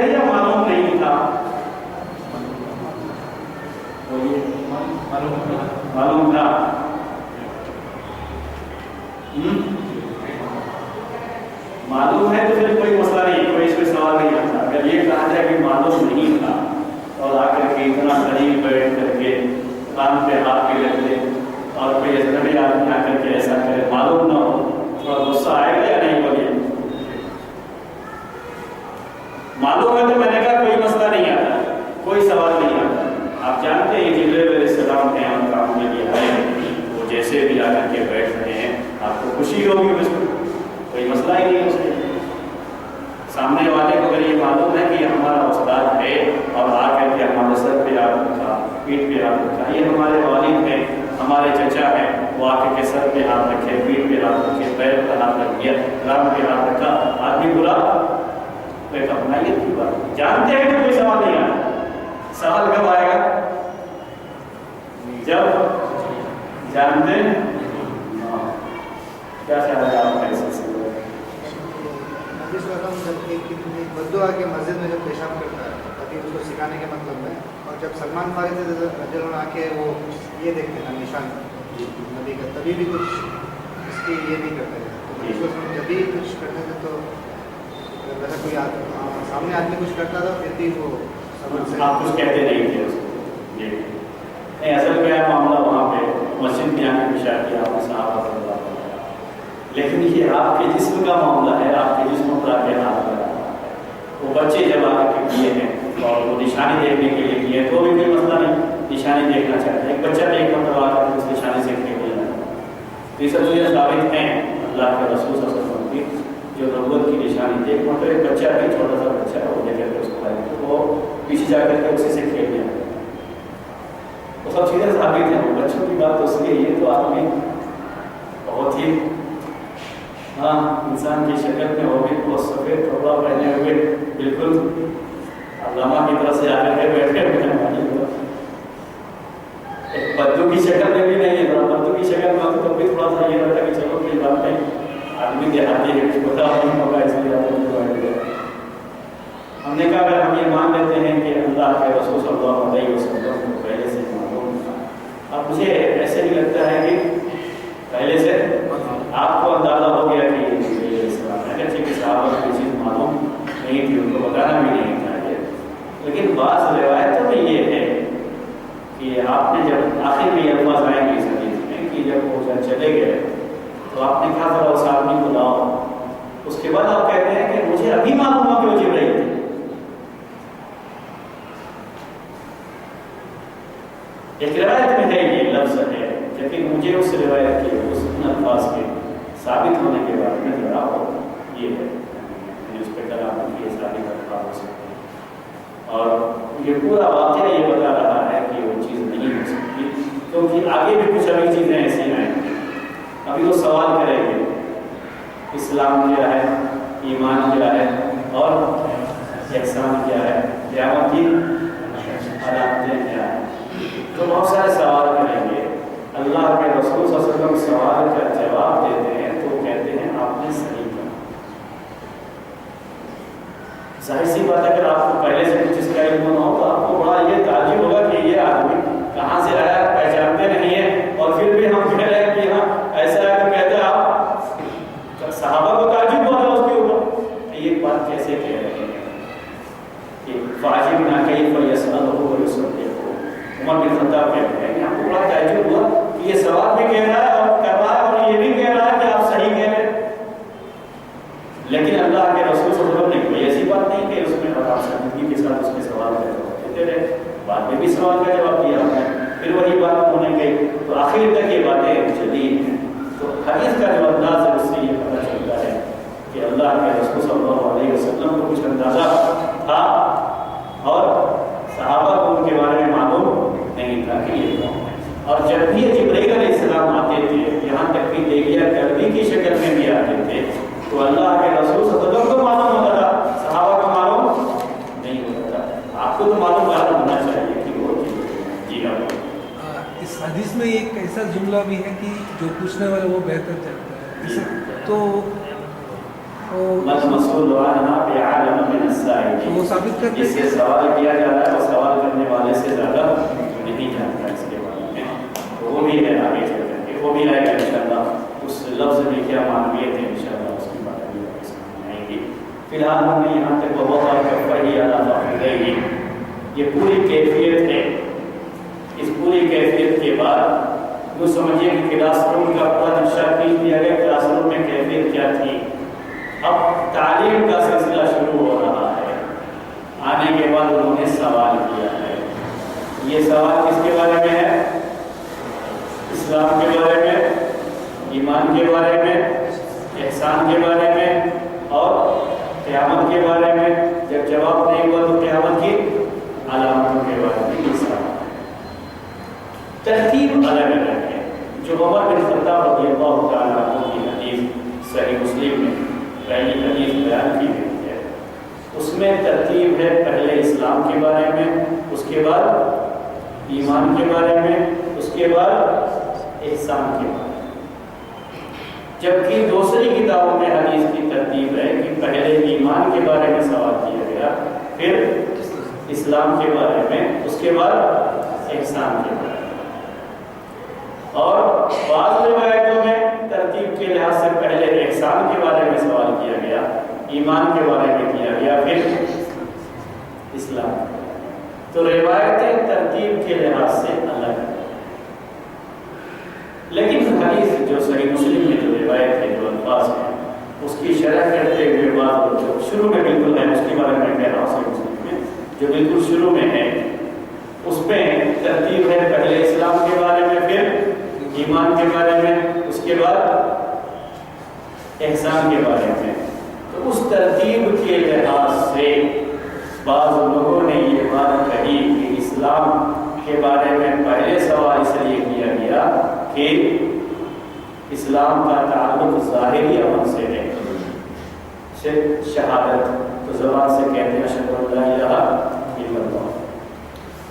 معلوم ہے تو میں نے کہا کوئی مسئلہ نہیں آتا، کوئی سوال نہیں آتا۔ آپ جانتے ہیں جبریل علیہ السلام ہیں، ہم کام کے لیے آئے ہیں، وہ جیسے بھی آ کر کے بیٹھ رہے ہیں آپ کو خوشی ہوگی، اس میں کوئی مسئلہ ہی نہیں ہے اس میں۔ سامنے والے کو اگر یہ معلوم ہے کہ یہ ہمارا استاد ہے اور آ کر کے ہمارے سر پہ ہاتھ رکھا، پیٹھ پہ ہاتھ رکھا، یہ ہمارے والد ہیں، ہمارے چچا ہیں، وہ آ کے سر پہ ہاتھ رکھے، پیٹھ پہ ہاتھ رکھے، پیر پہ ہاتھ رکھ دیا، رام پہ ہاتھ رکھا، آدمی برا ایک اپنائیت کی بات۔ جانتے ہیں کہ کوئی سوال نہیں آیا، سوال کب آئے گا؟ جب جانتے ہیں کیا خیال ہے آپ کا اس سے؟ جب ایک بدعا کے مسجد میں جب پیشاب کرتا ہے تاکہ اس کو سکھانے کے مطلب میں، اور جب سلمان فارسی رضی اللہ عنہ آ کے وہ یہ دیکھتے ہیں نشان نبی کا، تبھی بھی کچھ اس کی یہ نہیں کرتے تھے، جب بھی کچھ کرتے تھے تو ویسا کوئی سامنے آدمی کچھ کرتا تھا پھر بھی وہ آپ کچھ کہتے نہیں تھے اس کو؟ جی نہیں، اصل کیا معاملہ وہاں پہ مسجد میں آ کے پیشاب کیا آپ نے صحابہ صلی اللہ علیہ وسلم، لیکن یہ آپ کے جسم کا معاملہ ہے، آپ کے جسم پر آ کے ہاتھ لگا ہے۔ وہ بچے جب آ کے کیے ہیں اور وہ نشانی دیکھنے کے لیے کیے ہیں تو بھی کوئی مسئلہ نہیں، نشانی دیکھنا چاہتا ہے، ایک بچہ دیکھ کر آ کر اس نشانی سے کھیل لیا ہے، تو یہ سب چیزیں ثابت ہیں اللہ کے رسول صلی اللہ علیہ وسلم کی، جو نبوت کی نشانی دیکھ مطلب ایک بچہ بھی چھوٹا سا بچہ ہے وہ دیکھ کر اس کو تو وہ پیچھے جا کر کے اسی سے کھیل لیا، وہ سب چیزیں ثابت ہیں۔ وہ بچوں کی بات تو اس لیے یہ تو آدمی بہت ہی انسان کی شکل میں وہ بھی بہت سفید کپڑا پہنے ہوئے بالکل علامہ کی طرف سے آ کر کے بیٹھے ہوئے ہیں، ایک بدو کی شکل میں بھی نہیں ہے، بدو کی شکل میں تو بھی تھوڑا سا یہ رہتا کہ چلو کوئی بات نہیں، آدمی دیہاتی ہے، کچھ پتا نہیں ہوگا اس لیے آدمی کو بیٹھ گئے۔ ہم نے کہا اگر ہم یہ مان لیتے ہیں کہ اللہ کے رسول صلی اللہ علیہ وسلم کو پہلے سے معلوم تھا، اب مجھے ایسے نہیں لگتا ہے کہ پہلے سے آپ کو اندازہ ہو گیا کہ یہ اسلام ہے، اگرچہ کہ صحابہ کو یہ چیز معلوم نہیں تھی، ان کو بتانا بھی نہیں چاہیے، لیکن بعض روایتوں میں یہ ہے کہ آپ نے جب آخر میں یہ الفاظ آئیں گے اس حدیث میں کہ جب وہ چلے گئے تو آپ نے کہا ذرا اس آدمی کو لاؤ، اس کے بعد آپ کہتے ہیں کہ مجھے ابھی معلوم ہوا کہ وہ جبرائیل تھے۔ ایک روایت میں ہے یہ لفظ ہے، لیکن مجھے اس روایت کے اس الفاظ کے ثابت ہونے کے بعد میں ذرا یہ ہے اس پہ کلام کی ساری الفاظ ہو سکتے ہیں، اور یہ پورا واقعہ یہ بتا رہا ہے کہ وہ چیز نہیں ہو سکتی، کیونکہ آگے بھی کچھ ابھی چیزیں ایسی آئیں گی، ابھی وہ سوال کریں گے اسلام کیا ہے، ایمان کیا ہے اور احسان کیا ہے، قیامت کی علامتیں کیا ہے، تو بہت سارے سوال کریں گے۔ اللہ کے رسول صلی اللہ علیہ وسلم سوال کا جواب دیتے ہیں تو کہتے ہیں آپ نے صحیح کہا۔ ظاہر سی بات ہے اگر آپ کو پہلے سے کچھ اس کا علم نہ ہو تو آپ کو بڑا یہ تعجب ہوگا کہ یہ آدمی کہاں سے آیا، پہچانتے نہیں ہیں، اور پھر بھی ہم کہہ رہے ہیں کہ ہاں ایسا ہے، تو کہتے ہیں آپ صحابہ کو تعجب ہوا تھا اس کے اوپر، یہ بات کیسے کہہ رہے ہیں کہ فاجب نہ کہیں کوئی اسلام ہو کوئی سنتے ہو۔ عمر بن خطاب کہتے ہیں کہ ہم کو بڑا تعجب ہوا کہ یہ سوال بھی کہہ رہا ہے اور کر رہا ہے اور یہ بھی کہہ رہا ہے کہ آپ صحیح کہہ رہے ہیں، لیکن اللہ کے رسول صلی اللہ علیہ وسلم نے کوئی ایسی بات نہیں کہ اس میں آپ سادگی کے ساتھ اس کے سوال کا جواب دیتے رہے، بعد میں بھی سوال کا جواب دیا ہم نے، پھر وہی بات ہونے گئی تو آخر تک یہ باتیں چلی ہیں۔ تو حدیث کا جو انداز ہے اس سے یہ پتہ چلتا ہے کہ اللہ کے رسول صلی اللہ علیہ وسلم کو کچھ اندازہ تھا اور صحابہ کو ان کے بارے میں معلوم نہیں تھا کہ یہ کون ہے، اور جب بھی جبرائیل علیہ السلام آتے تھے، یہاں تک کہ دیگیا کردی کی شکل میں بھی آتے تھے، تو اللہ کے رسول صلی اللہ علیہ وسلم کو معلوم ہوتا تھا، صحابہ کو معلوم نہیں ہوتا تھا۔ آپ کو تو معلوم ہونا چاہیے کہ وہ جی ہاں۔ اس حدیث میں ایک ایسا جملہ بھی ہے کہ جو پوچھنے والا وہ بہتر جانتا ہے، تو وہ ثابت کرتے ہیں جس سے سوال کیا جا رہا ہے وہ سوال کرنے والے سے زیادہ نہیں جانتا اس کے بارے میں، تو وہ بھی ہے آگے چل کر کے وہ بھی آئے گا انشاءاللہ، اس لفظ میں کیا معنویت ہے انشاءاللہ اس کی بات بھی سامنے آئے گی۔ فی الحال ہم نے یہاں تک وضع کفیہ علی فخذیہ، یہ پوری کیفیت ہے۔ اس پوری کیفیت کے بعد وہ سمجھیے کہ کلاس روم کا پورا نقشہ کھینچ دیا گیا، کلاس روم میں کیفیت کیا تھی۔ اب تعلیم کا سلسلہ شروع ہو رہا ہے، بعد انہوں نے سوال کیا ہے. یہ سوال کس کے بارے میں ہے؟ اسلام کے بارے میں، ایمان کے بارے میں، احسان کے بارے میں اور قیامت کے بارے میں. جب جواب نہیں ہوا تو قیامت کی علامتوں کے بارے میں یہ سوال. ترتیب الگ الگ ہے. جو عمر بن خطاب رضی اللہ تعالیٰ عنہ کی حدیث صحیح مسلم میں پہلی حدیث بیان کی گئی ہے، اس میں ترتیب ہے پہلے اسلام کے بارے میں، اس کے بعد ایمان کے بارے میں، اس کے بعد احسان کے بارے میں. جبکہ دوسری کتابوں میں حدیث کی ترتیب ہے کہ پہلے ایمان کے بارے میں سوال کیا گیا، پھر اسلام کے بارے میں، اس کے بعد احسان کے بارے میں. اور بعض روایتوں میں ترتیب کے لحاظ سے پہلے احسان کے بارے میں سوال کیا گیا، ایمان کے بارے میں کیا گیا، پھر اسلام. تو روایتیں ترتیب کے لحاظ سے الگ ہیں. لیکن حدیث جو صحیح مسلم میں جو روایت ہے، جو الفاظ ہیں، اس کی شرح کرتے ہوئے بعض جو شروع میں بالکل ہے، اس کے بارے میں کہہ رہا ہوں. صحیح مسلم میں جو بالکل شروع میں ہے اس میں ترتیب ہے پہلے اسلام کے بارے میں، پھر ایمان کے بارے میں، اس کے بعد احسان کے بارے میں. تو اس ترتیب کے لحاظ سے بعض لوگوں نے یہ بات کہی کہ اسلام کے بارے میں پہلے سوال اس لیے کیا گیا کہ اسلام کا تعلق ظاہری عمل سے ہے. شہادت تو زبان سے کہتے ہیں اشہد ان لا الہ الا اللہ،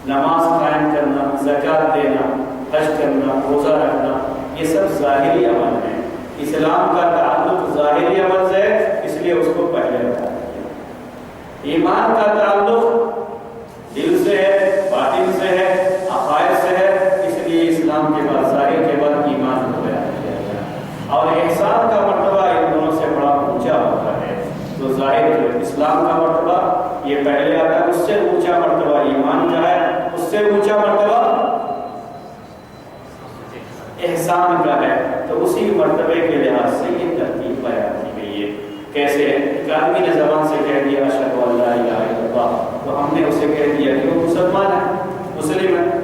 نماز قائم کرنا، زکوٰۃ دینا، حج کرنا، روزہ رکھنا، یہ سب ظاہری عمل ہیں. اسلام کا تعلق ظاہری عمل سے ہے، اس لیے اس کو پہلے بتا دیا. ایمان کا تعلق دل سے ہے، باطن سے ہے، عقائد سے ہے، اس لیے اسلام کے بعد ظاہر کے بعد ایمان کو بیان کیا گیا. اور احسان کا مرتبہ ان دونوں سے بڑا اونچا ہوتا ہے. تو ظاہر جو اسلام کا مرتبہ یہ پہلے آتا ہے، اس سے اونچا مرتبہ ایمان کا ہے، اس سے اونچا مرتبہ احسان کا ہے. تو اسی مرتبے کے لحاظ سے یہ ترتیب بیان کی گئی ہے. کیسے ایک آدمی نے زبان سے کہہ دیا اشہد ان لا الہ الا اللہ، تو ہم نے اسے کہہ دیا کہ وہ مسلمان ہے، مسلم ہے.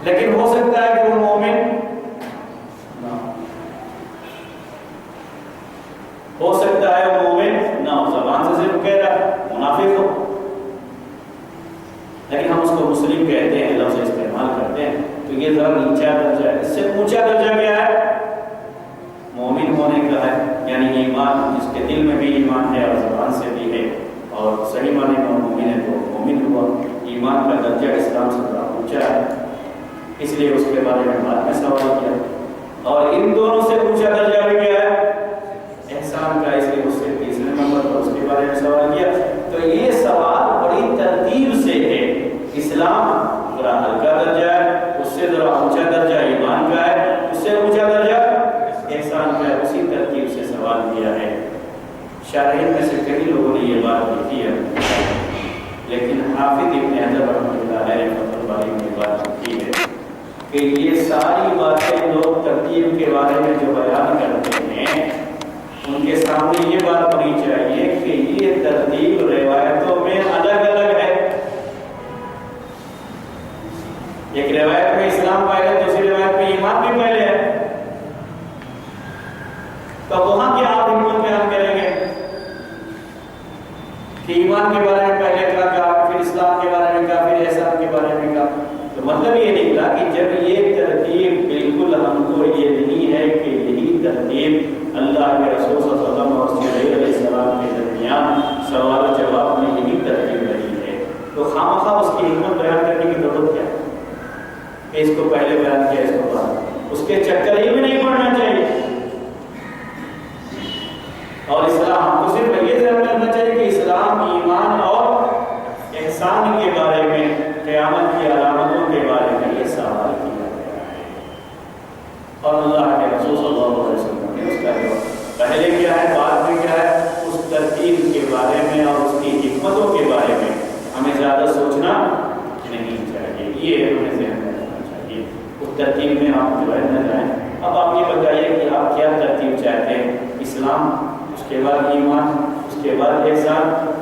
لیکن ہو سکتا ہے کہ وہ مومن نہ ہو سکتا ہے، وہ مومن نہ ہو، زبان سے صرف کہہ رہا، منافق ہو. لیکن ہم اس کو مسلم کہتے ہیں، لفظ استعمال کرتے ہیں. تو یہ ذرا نیچا درجہ ہے. اس سے اونچا درجہ کیا ہے؟ مومن ہونے کا ہے، یعنی ایمان جس کے دل میں بھی ایمان ہے اور زبان سے بھی ہے اور صحیح معنی میں مومن ہے تو مومن ہوا. ایمان کا درجہ اسلام سے بڑا اونچا ہے، اس لیے اس کے بارے میں بعد میں سوال کیا. اور ان دونوں سے اونچا درجہ بھی کیا ہے؟ احسان کا، اس لیے اس سے تیسرے نمبر پر اس کے بارے میں سوال کیا. تو یہ سوال بڑی ترتیب سے ہے. اسلام ذرا ہلکا درجہ ہے، اس سے ذرا اونچا درجہ ایمان کا ہے، اس سے اونچا درجہ احسان کا ہے. اسی ترتیب سے سوال کیا ہے. شارحین میں سے کئی لوگوں نے یہ بات لکھی ہے، لیکن حافظ ابن حجر رحمۃ اللہ علیہ فتح الباری نے بات لکھی ہے کہ یہ ساری باتیں لوگ ترتیب کے بارے میں جو بیان کرتے ہیں، ان کے سامنے یہ بات ہونی چاہیے کہ یہ ترتیب روایتوں میں الگ الگ ہے. ایک روایت میں اسلام پہلے، دوسری روایت میں ایمان بھی پہلے ہے. تو وہاں کیا آپ حکمت بیان کریں گے کہ ایمان کے بارے میں پہلے کہا، پھر اسلام کے بارے میں کہا، پھر احسان کے بارے میں کہا. تو مطلب یہ نکلا کہ جب یہ ترتیب بالکل ہم کو یہ نہیں ہے کہ یہی ترتیب اللہ کے رسول صلی اللہ علیہ وسلم اور علیہ السلام کے درمیان سوال و جواب میں یہی ترتیب رہی ہے، تو خامخواہ اس کی حکمت بیان کرنے کی ضرورت کیا ہے کہ اس کو پہلے بیان کیا، اس کو بعد. اس کے چکر یہ بھی نہیں پڑنا چاہیے. اور اسلام کو صرف یہ ذہن میں رکھنا چاہیے کہ اسلام، ایمان اور احسان کے بارے میں، قیامت کی علامتوں کے بارے میں یہ سوال کیا گیا ہے. اور اللہ کے رسول صلی اللہ علیہ وسلم نے اس کا جواب پہلے کیا ہے، بعد میں کیا ہے، اس ترتیب کے بارے میں اور اس کی حکمتوں کے بارے میں ہمیں زیادہ سوچنا نہیں چاہیے. یہ ہمیں ذہن میں رکھنا چاہیے. اس ترتیب میں آپ جو ہے نہ جائیں. اب آپ یہ بتائیے کہ آپ کیا ترتیب چاہتے ہیں؟ اسلام، اس کے بعد ایمان، اس کے بعد احسان،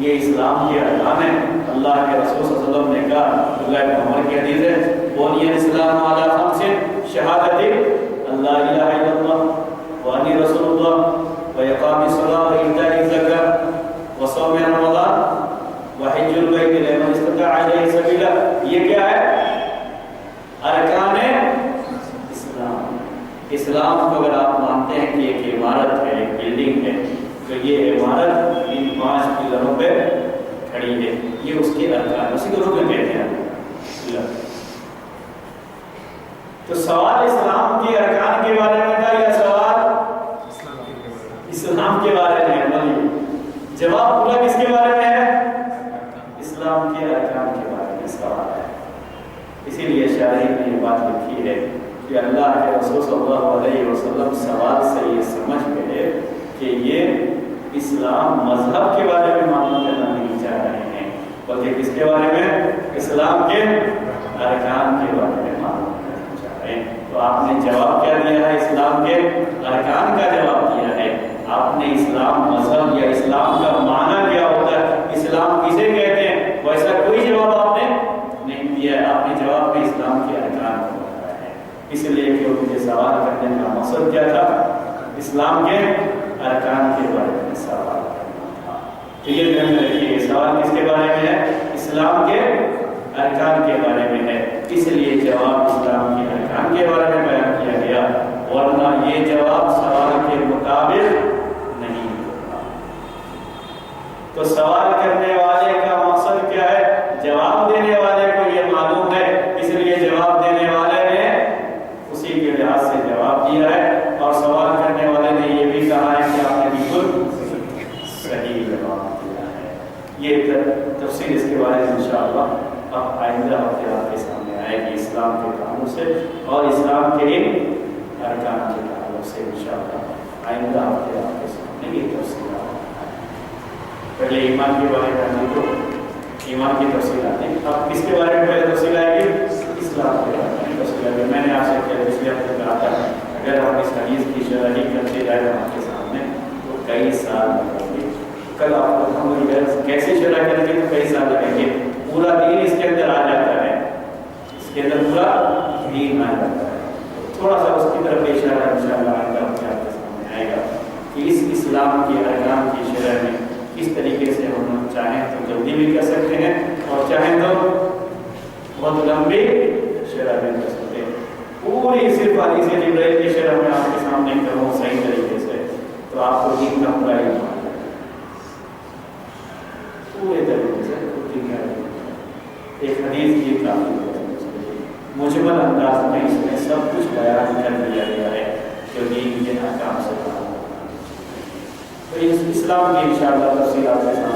یہ اسلام کے ارکان ہیں. اللہ کے رسول صلی اللہ علیہ وسلم نے کہا, عبداللہ بن عمر کی حدیث ہے, بنی الاسلام علی خمس شہادت اللہ الہ الا اللہ وانی رسول اللہ واقام الصلاۃ وایتاء الزکاۃ وصوم رمضان وحج البیت لمن استطاع الیہ سبیلا. یہ کیا ہے؟ ارکان اسلام. اسلام کو اگر آپ مانتے ہیں کہ ایک عمارت ہے, ایک بلڈنگ ہے, تو یہ عمارت ان 5 پلروں پہ کھڑی ہے. یہ اس کے ارکان, اسی کو رکن کہتے ہیں. تو سوال اسلام کے ارکان کے بارے میں تھا یا سوال اسلام کے بارے میں ہے؟ جواب پورا کس کے بارے میں ہے؟ اسلام کے ارکان کے بارے میں سوال ہے. اسی لیے شاعری نے یہ بات لکھی ہے کہ اللہ کے رسول صلی اللہ علیہ وسلم سوال سے یہ سمجھ گئے کہ یہ اسلام مذہب کے بارے میں معلوم کرنا نہیں چاہ رہے ہیں, بلکہ کس کے بارے میں؟ اسلام کے ارکان کے بارے میں معلوم کرنا چاہ رہے ہیں. تو آپ نے جواب کیا دیا ہے؟ اسلام کے ارکان کا جواب دیا ہے. آپ نے اسلام مذہب یا اسلام کا معنی کیا ہوتا ہے, اسلام کسے کہتے ہیں, ویسا کوئی جواب آپ نے نہیں دیا ہے. آپ نے جواب میں اسلام کے ارکان کو بتایا ہے. اس لیے کہ مجھے سوال کرنے کا مقصد کیا تھا؟ اسلام کے ارکان کے بارے میں سوال کرنا تھا. تو یہ ذہن میں رکھیے, سوال کس کے بارے میں ہے؟ اسلام کے ارکان کے بارے میں ہے. اس لیے جواب اسلام کے ارکان کے بارے میں بیان کیا گیا, ورنہ یہ جواب سوال کے مطابق نہیں ہوگا. تو سوال کرنے والے کا مقصد کیا ہے؟ جواب دینے والے کو یہ معلوم ہے, اس لیے جواب دینے والے نے اسی کے لحاظ سے جواب دیا ہے, اور سوال کرنے والے نے یہ بھی کہا ہے کہ آپ نے بالکل صحیح جواب دیا ہے. یہ تفصیل اس کے بارے میں انشاءاللہ اب آئندہ ہفتے آپ کے سامنے آئے گی, اسلام کے تعلق سے اور اسلام کے ارکان کے تعلق سے انشاءاللہ آئندہ ہفتے آپ کے سامنے یہ تفصیل آئے. پہلے ایمان کے بارے میں ہم کو ایمان کی تفصیل آتی ہے. اب کس کے بارے میں پہلے تفصیل آئے گی؟ اسلام کے بارے میں تفصیل آئے گی. میں نے آپ سے کیا پچھلے ہفتے کہا تھا, اگر ہم اس حدیث کی شرح کرتے جائیں آپ کے سامنے تو کئی سال لگیں گے. کل آپ کو ہم کیسے شرح کریں گے تو کئی سال لگیں گے. پورا دین اس کے اندر آ جاتا ہے, اس کے اندر پورا دین آ جاتا ہے. تھوڑا سا اس کی طرف اشارہ انشاءاللہ آئندہ آپ کے سامنے آئے گا کہ اس اسلام کے ارکان کی شرح میں کس طریقے سے ہم چاہیں تو جلدی بھی کر سکتے ہیں, اور چاہیں تو بہت لمبی شرح میں کر سکتے ہیں. پوری صرف حدیث جبرائیل کی شرح میں آپ کے سامنے کروں صحیح طریقے سے تو آپ کو دین کا پورا علم آ جائے گا. پورے طریقے سے دین کا علم ایک حدیث کی کافی مجمل انداز میں اس میں سب کچھ بیان کر دیا گیا ہے جو دین کے احکام سے تعلق. تو اس اسلام کی انشاءاللہ تفصیل آپ کے سامنے